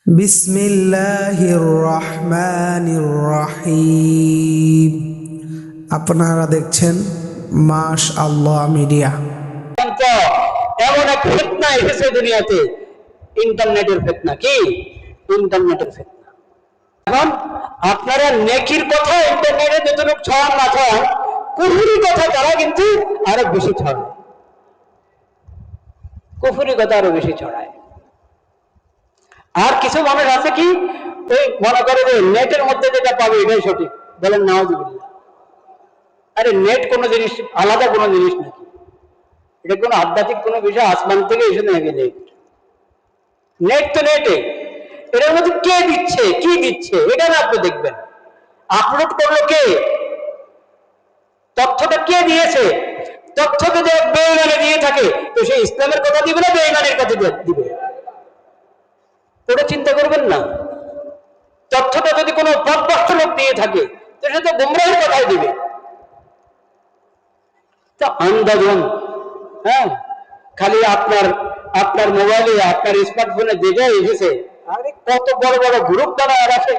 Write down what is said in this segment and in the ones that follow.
বিসমিল্লাহির রহমানির রহিম। আপনারা দেখছেন মাশআল্লাহ মিডিয়া। এমন এক ফিতনা এসেছে দুনিয়াতে, ইন্টারনেটের ফিতনা। কি ইন্টারনেটের ফিতনা? এখন আপনারা নেকির কথা ইন্টারনেটে যতটুকু ছড়ান না ছড়ান, কুফরি কথা তারা কিন্তু আরো বেশি ছড়ায়। কুফরি কথা আরো বেশি ছড়ায়। আর কিছু মানুষ আছে কি, ওই মনে করে যে নেটের মধ্যে যেটা পাবে এটাই সঠিক। বলেন নাউজুবিল্লাহ। আরে নেট কোনো জিনিস আলাদা কোনো জিনিস নাকি? এটা কোনো আধ্যাত্মিক কোনো বিষয় আসমান থেকে এসে নাকি? নেট নেট তো নেটে, এটার মধ্যে কে দিচ্ছে কি দিচ্ছে এটা না আপনি দেখবেন। আপলোড করলো কে? তথ্যটা কে দিয়েছে? তথ্যকে যে বেঈমানে দিয়ে থাকে, তো সে ইসলামের কথা দিবে না বেঈমানের কথা দিবে? ওটা চিন্তা করবেন না। তথ্যটা যদি কোনো পথভ্রষ্ট লোক দিয়ে থাকে, তো সে তো গুমরাহের কথাই দিবে। তা আন্দাজন, হ্যাঁ, খালি আপনার আপনার মোবাইলে আপনার স্মার্টফোনে যেটা এসেছে, আরে কত বড় বড় গ্রুপ বানায় রাখে,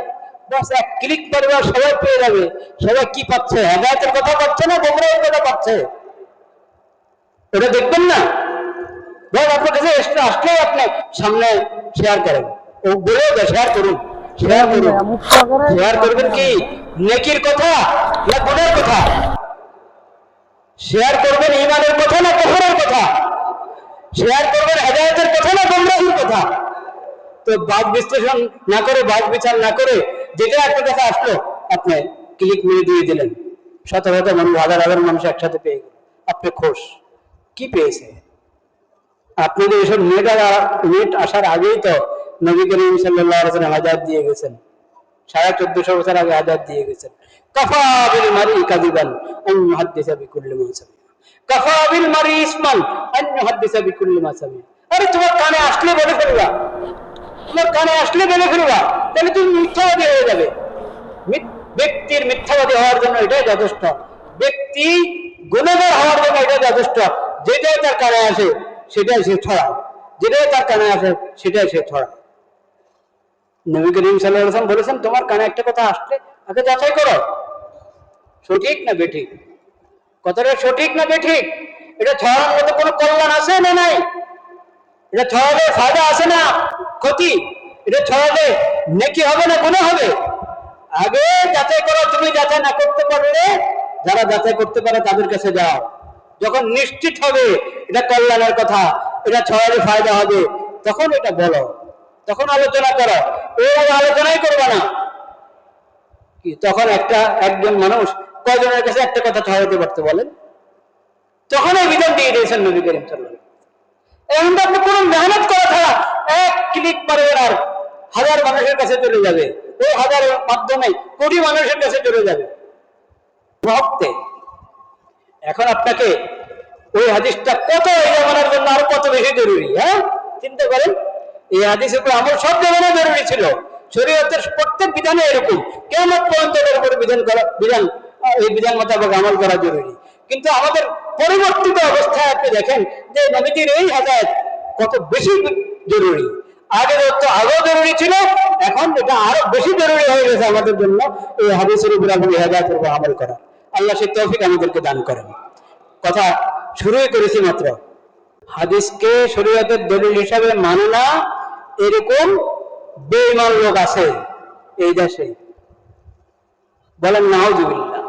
বাস এক ক্লিক করবে আর সবাই পেয়ে যাবে। সবাই কি পাচ্ছে? হেদায়েতের কথা পাচ্ছে না গুমরাহের কথা পাচ্ছে? ওটা দেখবেন না? ধর আপনার কাছে আসলে আপনি সামনে শেয়ার করেন, ও বলেও শেয়ার করুন, শেয়ার করুন। শেয়ার করবেন কি নেকির কথা না গুনাহের কথা? শেয়ার করবেন ঈমানের কথা না কুফরের কথা? শেয়ার করবেন হেদায়েতের কথা না গুমরাহির কথা? তো বাদ বিশ্লেষণ না করে, বাদ বিচার না করে, যেটা আপনার কাছে আসলো আপনি ক্লিক মেরে দিয়ে দিলেন। শত শত মানুষ, হাজার হাজার মানুষ একসাথে পেয়ে গেল, আপনি খুশ। কি পেয়েছে? আপনি তো এসব নেট আসার আগেই তো নবী করিম সাল্লাল্লাহু আলাইহি ওয়াসাল্লাম হাজাত দিয়ে গেছেন। 1450 বছর আগে হাজাত দিয়ে গেছেন। কাফা বিল মারই কাযিবান আন ইউহাদ্দিসা বিকুল্লি মা সামিআ, কাফা বিল মারই ইসমান আন ইউহাদ্দিসা বিকুল্লি মা সামিআ। আরে তোমার কানে আসলে বলে ফেলবা, তোমার কানে আসলে বলে ফেলবা, তাহলে তুমি মিথ্যাবাদী হয়ে যাবে। ব্যক্তির মিথ্যাবাদী হওয়ার জন্য এটাই যথেষ্ট। ব্যক্তি গুনাহগার হওয়ার জন্য এটা যথেষ্ট। যেটাই তার কানে আসে সেটাই সে ছড়ায়, যেটাই তার কানে আসে সেটাই সে ছড়ায়। নবী করিম সাল্লাল্লাহু আলাইহি ওয়াসাল্লাম বলেছেন, তোমার কানে একটা কথা আসলে আগে যাচাই করো, সঠিক না বেঠিক। কথাটা সঠিক না বেঠিক, এটা ছড়ানোর মতো কোনো কল্যাণ আছে না নাই? এটা ছড়ালে ফায়দা আছে না ক্ষতি? এটা ছড়ালে নেকি হবে না গুনাহ হবে? আগে যাচাই করো। তুমি যাচাই না করতে পারলে, যারা যাচাই করতে পারে তাদের কাছে যাও। যখন নিশ্চিত হবে এটা কল্যাণের কথা, এটা ছড়ালে ফায়দা হবে, তখন এটা বলো, তখন আলোচনা করো। এই আলোচনাই করবে না। কি তখন একজন মানুষ কয়জনের কাছে একটা কথা ছড়াতে পারতে বলেন? তখন এই বিধান দিয়ে দিয়েছেন নবী করিম সাল্লাল্লাহু আলাইহি ওয়াসাল্লাম। এখন তো আপনি কোনো মেহনত করা ছাড়া এক ক্লিক মারবেন আর হাজার মানুষের কাছে চলে যাবে। ওই হাজারের মাধ্যমে কোটি মানুষের কাছে চলে যাবে মুহূর্তে। এখন আপনাকে ওই হাদিসটা কত এই জামানার জন্য আরো কত বেশি জরুরি। হ্যাঁ, চিন্তা করেন। এই হাদিসের উপর আমল সব জামানায় জরুরি ছিল। শরীয়তের প্রত্যেক বিধানে এরকম, কিয়ামত পর্যন্ত এর উপর এই বিধান মোতাবেক আমল করা জরুরি। কিন্তু আমাদের পরিবর্তিত অবস্থায় আপনি দেখেন যে নবীজির এই হাদায়াত কত বেশি জরুরি। আগে তো আগেও জরুরি ছিল, এখন এটা আরো বেশি জরুরি হয়ে গেছে আমাদের জন্য এই হাদিসের উপর এই হাদায়াতের উপর আমল করা। আল্লাহ সেই তৌফিক আমাদেরকে দান করেন। কথা শুরুই করেছি মাত্র। হাদিসকে শরীয়তের দলিল হিসাবে মানে না এরকম বেঈমান লোক আছে এই দেশে। বলেন নাউজুবিল্লাহ।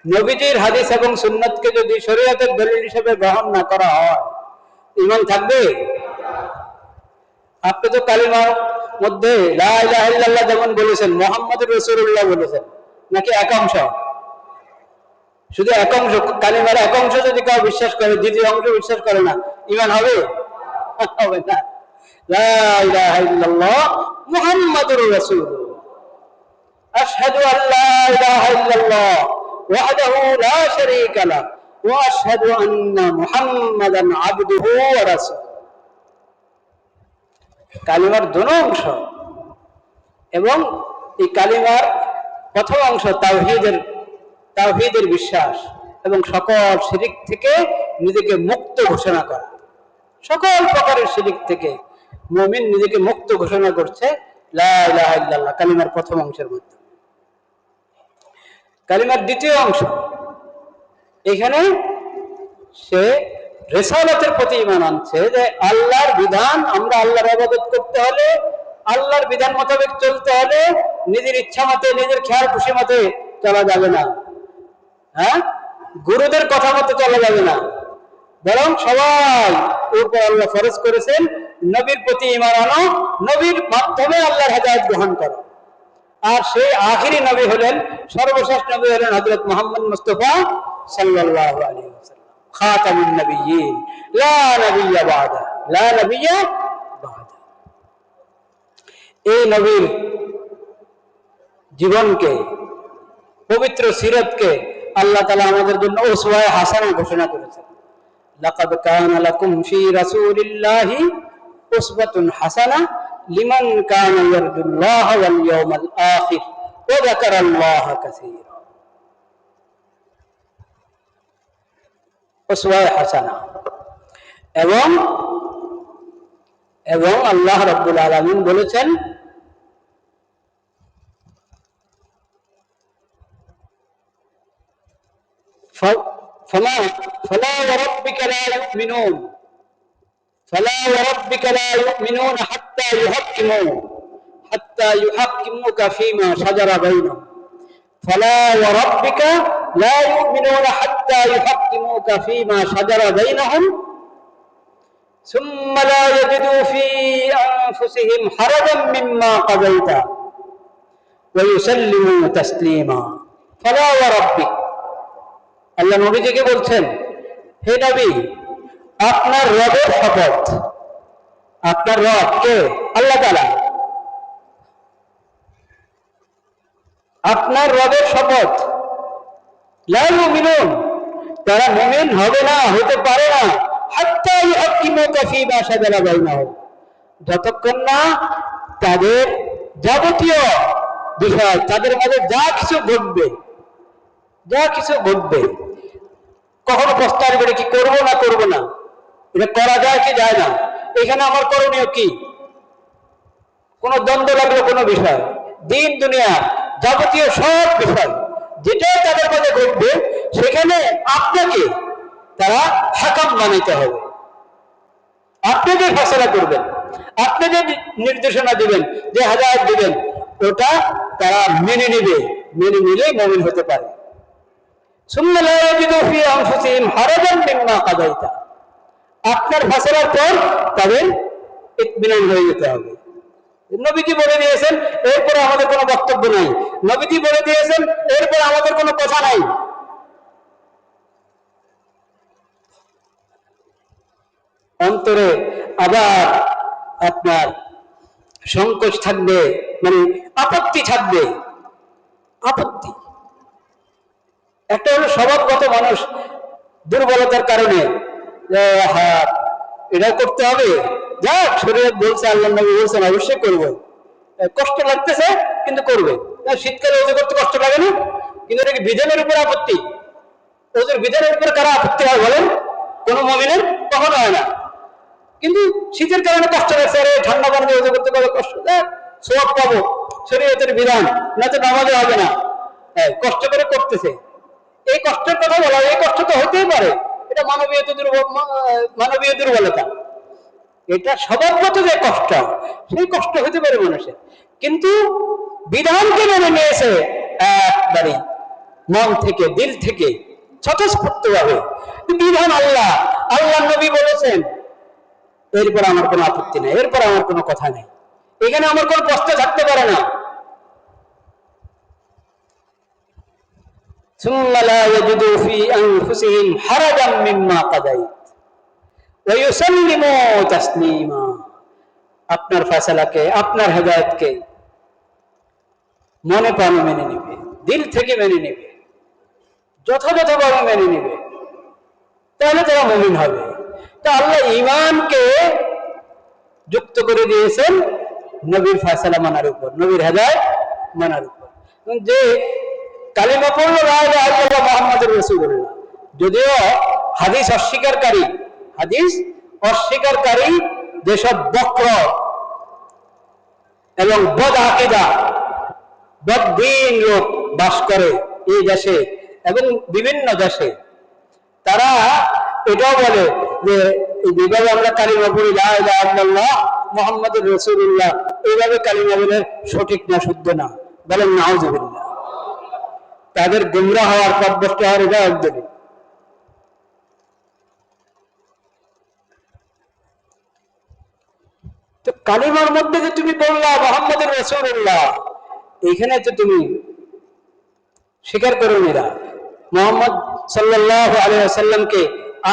নবীজির হাদিস এবং সুন্নাতকে যদি শরীয়তের দলিল হিসেবে গ্রহণ না করা হয়, ঈমান থাকবে? আপনি তো কালিমার মধ্যে লা ইলাহা ইল্লাল্লাহ যেমন বলেছেন, মুহাম্মদুর রাসূলুল্লাহ বলেছেন, নাকি এক অংশ? শুধু এক অংশ, কালিমার এক অংশ যদি কেউ বিশ্বাস করে, দ্বিতীয় অংশ বিশ্বাস করে না, ঈমান হবে? হবে না। লা ইলাহা ইল্লাল্লাহ মুহাম্মাদুর রাসূলুল্লাহ, আশহাদু আল্লা ইলাহা ইল্লাল্লাহ ওয়াহদাহু লা শারীকা লাহু ওয়া আশহাদু আন্না মুহাম্মাদান আবদুহু ওয়া রাসূলুহু। কালিমার দুটো অংশ, এবং এই কালিমার প্রথম অংশ তাওহীদের বিশ্বাস এবং সকল শিরিক থেকে নিজেকে মুক্ত ঘোষণা করা, সকল প্রকারের শিরিক থেকে মুমিন নিজেকে মুক্ত ঘোষণা করছে লা ইলাহা ইল্লাল্লাহ কালিমার প্রথম অংশের মধ্যে। কালিমার দ্বিতীয় অংশ, এখানে সে রিসালাতের প্রতি ঈমান আনছে যে আল্লাহর বিধান, আমরা আল্লাহর ইবাদত করতে হলে, আল্লাহর বিধান মোতাবেক চলতে হলে নিজের ইচ্ছা মতে, নিজের খেয়াল খুশি মতে চলা যাবে না। হ্যাঁ, গুরুদের কথা মতো চলা যাবে না, বরং সবাই উপর আল্লাহ ফরজ করেছেন নবীর প্রতি ঈমান আনো, নবীর মাধ্যমে আল্লাহর হেদায়েত গ্রহণ করো। আর সেই আখিরি নবী হলেন, সর্বশেষ নবী হলেন হযরত মুহাম্মদ মুস্তাফা সাল্লাল্লাহু আলাইহি ওয়াসাল্লাম, খাতামুন নবিয়্যিন, লা নবিয়্যা বাদা, লা নবিয়্যা বাদা। এই নবীর জীবনকে, পবিত্র সিরাতকে আল্লাহ তাআলা আমাদের জন্য উসওয়ায়ে হাসানা ঘোষণা করেছেন। লাকাদ কানা লাকুম ফি রাসূলিল্লাহি উসওয়াতুন হাসানাহ লিমান কানা ইয়ারজুল্লাহ ওয়াল ইয়াউমাল আখির ওয়া যাকারাল্লাহা কাসীরা। উসওয়ায়ে হাসানা। এবং আল্লাহ রাব্বুল আলামিন বলেছেন, فلا وربك لا يؤمنون حتى يحكموك فيما شجر بينهم فلا وربك لا يؤمنون حتى يحكموك فيما شجر بينهم ثم لا يجدوا في أنفسهم حرجا مما قضيت ويسلموا تسليما। فلا وربك, আল্লাহ নবীজিকে বলছেন, হে নবী, আপনার রবের শপথ। আপনার রব কে? আল্লাহ তাআলা। আপনার রবের শপথ, লা ইউমিনুন, তারা মুমিন হবে না, হতে পারে না, হাত্তা ইউহাক্কিমুকা ফীমা শাজারা বাইনাহুম, যতক্ষণ না তাদের যাবতীয় বিষয়, তাদের মাঝে যা কিছু ঘটবে, কখনো প্রস্তাব করে কি করব না করব না, এটা করা যায় কি যায় না, এখানে আমার করণীয় কি, কোন দ্বন্দ্ব লাগলো কোনো বিষয়, দিন দুনিয়া যাবতীয় সব বিষয় যেটাই তাদের মাঝে ঘটবে, সেখানে আপনাকে তারা হাকাম বানাইতে হবে। আপনি যে ফয়সালা করবেন, আপনি যে নির্দেশনা দিবেন, যে হেদায়েত দিবেন, ওটা তারা মেনে নিবে, মেনে নিলেই মুমিন হতে পারে। সুম্মা লা ইয়াজিদু ফি আনফুসিহিম হারাজান মিম্মা কাযাইতা, আপনার ফয়সালার পর তাদের ইতমিনান হয়ে যেতে হবে। নবীজি বলে দিয়েছেন, এরপরে আমাদের কোনো বক্তব্য নাই। নবীজি বলে দিয়েছেন, এরপর আমাদের কোনো কথা নাই। অন্তরে আবার আপনার সংকোচ থাকবে, মানে আপত্তি থাকবে। আপত্তি একটা হলো স্বভাবগত, মানুষ দুর্বলতার কারণে এটা করতে হবে, যাক শরীয়ত বলছে, আল্লাহ নবী বলছেন, অবশ্যই করবো, কষ্ট লাগতেছে কিন্তু করবে। শীতকালে ওজু করতে কষ্ট লাগে না, কিন্তু এটা কি বিধানের উপর আপত্তি? ওজুর বিধানের উপর কারা আপত্তি হয় বলেন? কোন মুমিনের কখনো হয় না। কিন্তু শীতের কারণে কষ্ট লাগছে, আরে ঠান্ডা পানিতে ওজু করতে পারবে, কষ্ট, সওয়াব পাবো, শরীয়তের বিধান, না তো নামাজে হবে না, কষ্ট করে করতেছে। এই কষ্টের কথা বলা, এই কষ্ট তো হতেই পারে, এটা মানবীয় দুর্বলতা, এটা স্বভাবগত যে কষ্ট, সেই কষ্ট হতে পারে মানুষের, কিন্তু বিধানকে মেনে নিয়েছে একবারে মন থেকে, দিল থেকে, স্বতঃস্ফূর্ত ভাবে। বিধান আল্লাহ, আল্লাহ নবী বলেছেন, এরপর আমার কোনো আপত্তি নেই, এরপর আমার কোনো কথা নেই, এখানে আমার কোনো প্রশ্ন থাকতে পারে না। সুম্মা লা ইয়াজিদু ফি আনফুসিহিম হারাজাম মিম্মা কাযাইত ওয়া ইউসাল্লিমু তাসলিমা, আপনার ফয়সালাকে, আপনার হেদায়েতকে মনে প্রাণে মেনে নেবে, দিল থেকে মেনে নেবে, যথাযথভাবে মেনে নেবে, তাহলে তারা মুমিন হবে। তা আল্লাহ ঈমানকে যুক্ত করে দিয়েছেন নবীর ফয়সালা মানার উপর, নবীর হেদায়েত মানার উপর। যে কালিমা পড়লো লা ইলাহা ইল্লাল্লাহ মুহাম্মাদুর রাসূলুল্লাহ, যদিও হাদিস অস্বীকারী যেসব বক্র এবং বদ আকীদা বদ্দীন লোক বাস করে এই দেশে এবং বিভিন্ন দেশে, তারা এটাও বলে যে যেভাবে আমরা কালিমা পড়ি লা ইলাহা ইল্লাল্লাহ মুহাম্মাদুর রাসূলুল্লাহ, এইভাবে কালিমা বলে সঠিক না, শুদ্ধ না, বলেন নাউযুবিল্লাহ। তাদের গুমরাহ হওয়ার পথভ্রষ্ট হওয়ার এটা একদমই। তো কালিমার মধ্যে যে তুমি বললা মুহাম্মাদুর রাসূলুল্লাহ, এইখানে তো তুমি স্বীকার করো নিরা মুহাম্মদ সাল্লাল্লাহু আলাইহি ওয়াসাল্লামকে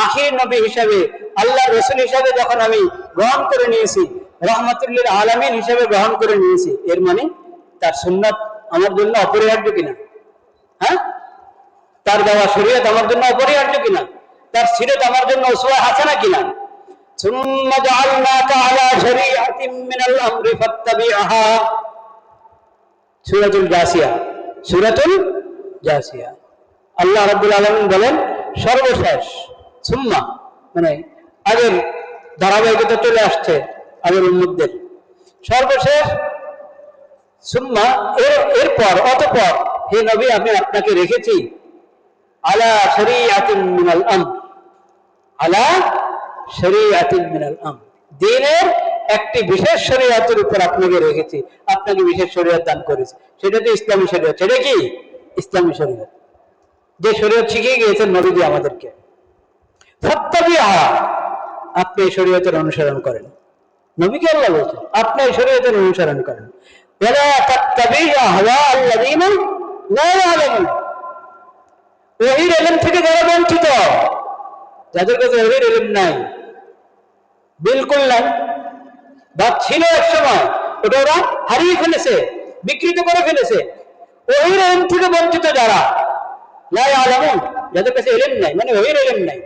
আখির নবী হিসাবে, আল্লাহর রাসূল হিসাবে যখন আমি গ্রহণ করে নিয়েছি, রাহমাতুল লিল আলামিন হিসাবে গ্রহণ করে নিয়েছি, এর মানে তার সুন্নাত আমার জন্য অপরিহার্য কিনা? হ্যাঁ, তার দেওয়া শরীয়ত আমার জন্য অপরিহার্য কিনা? তার সিরাত আমার জন্য উসওয়া হাসানা কিনা? সুম্মা জাআলনাকা আলা শরীআতিন মিনাল আমরি ফাত্তাবি'হা, সূরাতুল জাসিয়া, সূরাতুল জাসিয়া। আল্লাহ রাব্বুল আলামিন বলেন সর্বশেষ, সুম্মা মানে আগের ধারাবাহিকতা চলে আসছে আগের উম্মতদের, সর্বশেষ সুম্মা এরপর অতঃপর হে নবী আমি আপনাকে রেখেছি আলা শরীআতিন মিনাল আমর, আলা শরীআতিন মিনাল আমর, দ্বীনের একটি বিশেষ শরীয়তের উপর আপনাকে রেখেছি, আপনাকে বিশেষ শরীয়ত দান করেছি, সেটা তো ইসলামী শরীয়ত। সেটা কি? ইসলামী শরীয়ত, যে শরীয়ত শিখিয়ে গিয়েছেন নবীজি আমাদেরকে। ফাত্তাবি'হা, আপনি এই শরীয়তের অনুসরণ করেন। নবীকে আল্লাহ বলছেন আপনি এই শরীয়তের অনুসরণ করেন। ওয়ালা তাত্তাবি'ু আহওয়া আল্লাযীনা লা ইয়ালামুন, ওহীর ইলম থেকে যারা বঞ্চিত, যাদের কাছে ওহীর ইলম নাই, বিলকুল নাই, বা ছিল এক সময়, ওটা ওরা হারিয়ে ফেলেছে, বিকৃত করে ফেলেছে। ওহীর ইলম থেকে বঞ্চিত যারা, লা ইয়ালামুন, যাদের কাছে ইলম নাই, মানে ওহীর ইলম নাই,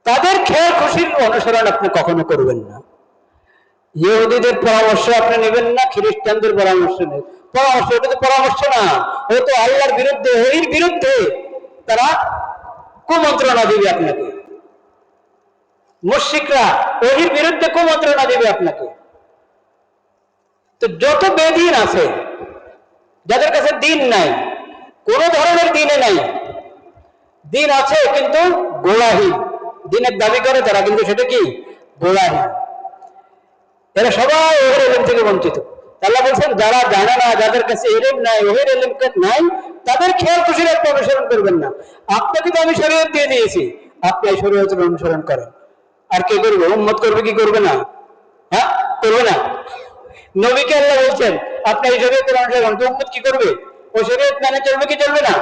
তাদের খেয়াল খুশির অনুসরণ আপনি কখনো করবেন না। ইহুদিদের পরামর্শ আপনি নেবেন না, খ্রিস্টানদের পরামর্শ নেবেন। পরামর্শ, এটা তো পরামর্শ না, ও তো আল্লাহর বিরুদ্ধে, ওহীর বিরুদ্ধে তারা কুমন্ত্রণা দিবে আপনাকে। মুশরিকরা ওহীর বিরুদ্ধে কুমন্ত্রণা দিবে আপনাকে। তো যত বেদিন আছে, যাদের কাছে দিন নাই, কোন ধরনের দিনে নাই, দিন আছে কিন্তু গোলাহীন, দিনের দাবি করে তারা, কিন্তু সেটা কি? গোলাহীন। এরা সবাই ওহীর ইলম থেকে বঞ্চিত। আল্লাহ বলছেন যারা জানে না, যাদের কাছে ইলম নাই, ওহীর ইলম নাই, তাদের খেয়াল খুশির আপনি অনুসরণ করবেন না। আপনাকে তো আমি শরীয়ত দিয়ে দিয়েছি, আপনি এই শরীয়তের অনুসরণ করেন। আর কে করবে? উম্মত করবে কি করবে না? হ্যাঁ, করবে না। নবীকে আল্লাহ বলছেন আপনি এই শরীয়তের অনুসরণ, তো উম্মত কি করবে? ওই শরীয়ত মেনে চলবে কি চলবে না?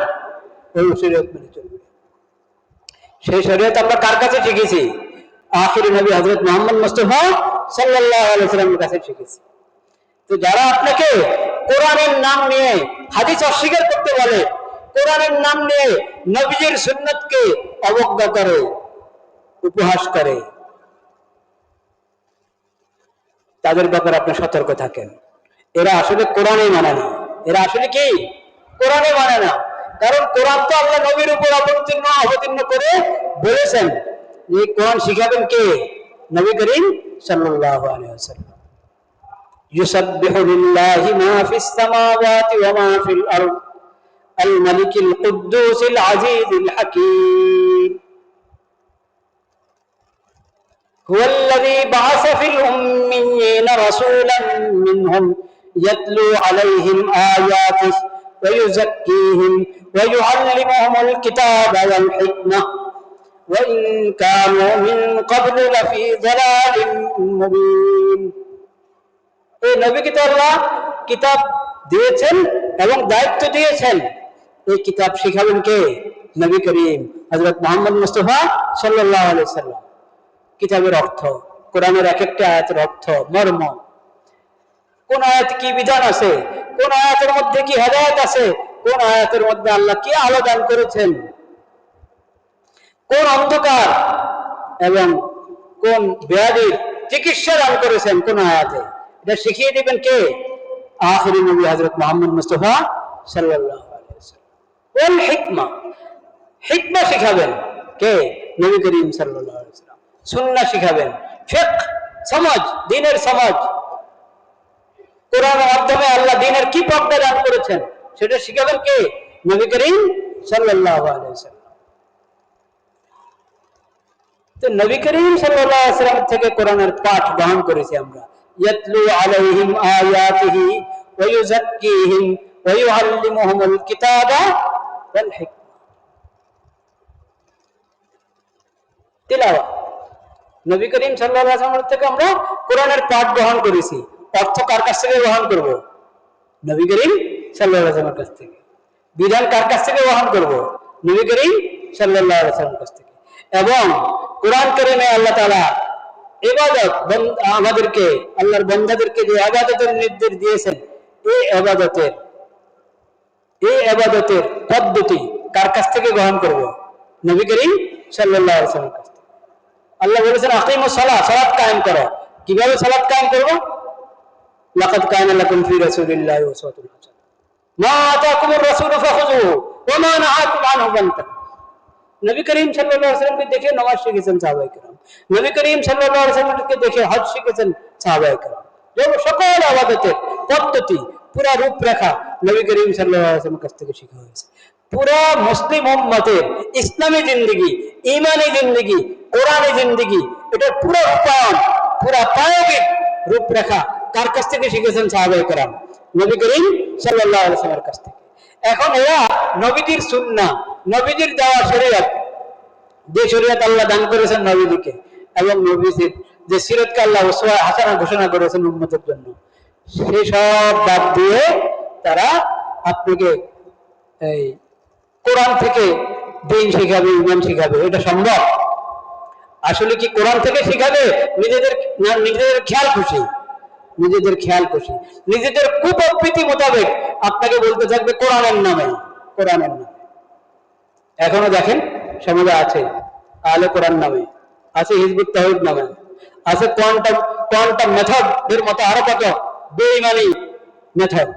ওই শরীয়ত মেনে চলবে। সেই শরীয়ত আমরা কার কাছে শিখেছি? আখিরি নবী হযরত মুহাম্মদ মুস্তাফা সাল্লাল্লাহু আলাইহি ওয়াসাল্লামের কাছে শিখেছি। তো যারা আপনাকে কোরআনের নাম নিয়ে হাদিস অস্বীকার করতে বলে, কোরআনের নাম নিয়ে নবীজির সুন্নাতকে অবজ্ঞা করে, উপহাস করে, তাদের ব্যাপারে আপনি সতর্ক থাকেন। এরা আসলে কোরআনই মানে না। এরা আসলে কি? কোরআনই মানে না। কারণ কোরআন তো আল্লাহ নবীর উপর অবতীর্ণ করে বলেছেন যে কোরআন শিখাবেন কে? নবী করিম সাল্লাল্লাহু আলাইহি ওয়াসাল্লাম। ইউসাব্বিহু লিল্লাহি মা ফিস সামাওয়াতি ওয়া মা ফিল আরদ আল মালিকিল কুদ্দুসিল আজিজিল হাকীম। هو الذي بعث في الأميين رسولا منهم يتلو عليهم آياته ويزكيهم ويعلمهم الكتاب والحكمة وإن كانوا من قبل لفي ضلال مبين। এই নবীকে তো আল্লাহ কিতাব দিয়েছেন এবং দায়িত্ব দিয়েছেন, এই কিতাব শিখাবেন কে? নবী করিম হযরত মুহাম্মদ মুস্তাফা সাল্লাল্লাহু আলাইহি ওয়াসাল্লাম। কিতাবের অর্থ, কোরআনের এক একটা আয়াতের অর্থ, মর্ম, কোন আয়াতে কি বিধান আছে, কোন আয়াতের মধ্যে কি হেদায়েত আছে, কোন আয়াতের মধ্যে আল্লাহ কি আলো দান করেছেন, কোন অন্ধকার এবং কোন ব্যাধির চিকিৎসা দান করেছেন কোন আয়াতে, এটা শিখিয়ে দিবেন কে? আখিরি নবী হযরত মুহাম্মদ মুস্তাফা সাল্লাল্লাহু আলাইহি ওয়াসাল্লাম। ওয়াল হিকমা, হিকমা শিখাবেন কে? নবী করিম সাল্লাল্লাহু আলাইহি ওয়াসাল্লাম। সুন্নাহ শিখাবেন, ফিকহ সমাজ, দিনের সমাজ। কোরআনের মাধ্যমে আল্লাহ দিনের কি প্রজ্ঞা দান করেছেন সেটা শিখাবেন কে? নবী করিম সাল্লাল্লাহু আলাইহি ওয়াসাল্লাম। তো নবী করিম সাল্লাল্লাহু আলাইহি ওয়াসাল্লাম থেকে কোরআনের পাঠ গ্রহণ করেছি আমরা। ইয়াতলু আলাইহিম আয়াতিহি ওয়া ইউযাক্কিহিম ওয়া ইউআল্লিমুহুমুল কিতাবা ওয়াল হিকমা। তিলাওয়াত। নবী করিম সাল্লাল্লাহু আলাইহি ওয়াসাল্লাম থেকে আমরা কোরআনের পাঠ গ্রহণ করেছি। অর্থ কার কাছ থেকে গ্রহণ করব? নবী করিম সাল্লাল্লাহু আলাইহি ওয়াসাল্লামের কাছ থেকে। বিধান কার কাছ থেকে গ্রহণ করব? নবী করিম সাল্লাল্লাহু আলাইহি ওয়াসাল্লামের কাছ থেকে। এবং কোরআন কারীমে আল্লাহ তাআলা ইবাদত আমাদেরকে, আল্লাহর বান্দাদেরকে যে ইবাদতের নির্দেশ দিয়েছেন, এই ইবাদতের পদ্ধতি কার কাছ থেকে গ্রহণ করব? নবী করিম সাল্লাল্লাহু আলাইহি ওয়াসাল্লামের কাছ থেকে। আল্লাহ বলেছেন আকিমুস সালাহ, সালাত কায়েম করো। কিভাবে সালাত কায়েম করব? লাকাদ কানা লাকুম ফি রাসূলিল্লাহি উসওয়াতুন হাসানাহ। মা আতাকুমুর রাসূলু ফাখুযুহু ওয়া মা নাহাকুম আনহু ফান্তাহু। নবী করিম সাল্লাল্লাহু আলাইহি ওয়াসাল্লামকে দেখে নামাজ শিখেছেন সাহাবায়ে কেরাম। নবী করিম সাল্লাল্লাহু আলাইহি ওয়াসাল্লামকে দেখে হজ শিখেছেন সাহাবায়ে কেরাম। সকল ইবাদতের পদ্ধতি, পুরা রূপরেখা নবী করিম সাল্লাল্লাহু আলাইহি ওয়াসাল্লামের কাছ থেকে শেখা হয়েছে। পুরা মুসলিম উম্মতের ইসলামী জিন্দেগি, ঈমানী জিন্দেগি, কোরআনী জিন্দেগি, এটার পুরো রূপায়ণ, পুরা প্রায়োগিক রূপরেখা কার কাছ থেকে শিখেছেন? সাহাবায়ে কেরাম, নবী করিম সাল্লাল্লাহু আলাইহি ওয়াসাল্লামের কাছ থেকে। এখন এরা নবীজির সুন্নাহ, নবীজির দেওয়া শরীয়ত, যে শরীয়ত আল্লাহ দান করেছেন নবীজিকে, এবং নবীজির যে সিরাতকে আল্লাহ উসওয়া হাসানা ঘোষণা করেছেন উম্মতের জন্য, সেই সব বাদ দিয়ে তারা আপনাকে এই কোরআন থেকে দিন শিখাবে, ঈমান শিখাবে। এটা সম্ভব? আসলে কি কোরআন থেকে শিখাবে? নিজেদের খেয়াল খুশি, নিজেদের কুপ্রবৃত্তি মোতাবেক আপনাকে বলতে থাকবে কোরআনের নামে। এখনো দেখেন সমাজে আছে আহলে কোরআন নামে, আছে হিজবুত তাওহীদ নামে, আছে কোয়ান্টাম মেথড এর মতো আরো কত বেঈমানি মেথড।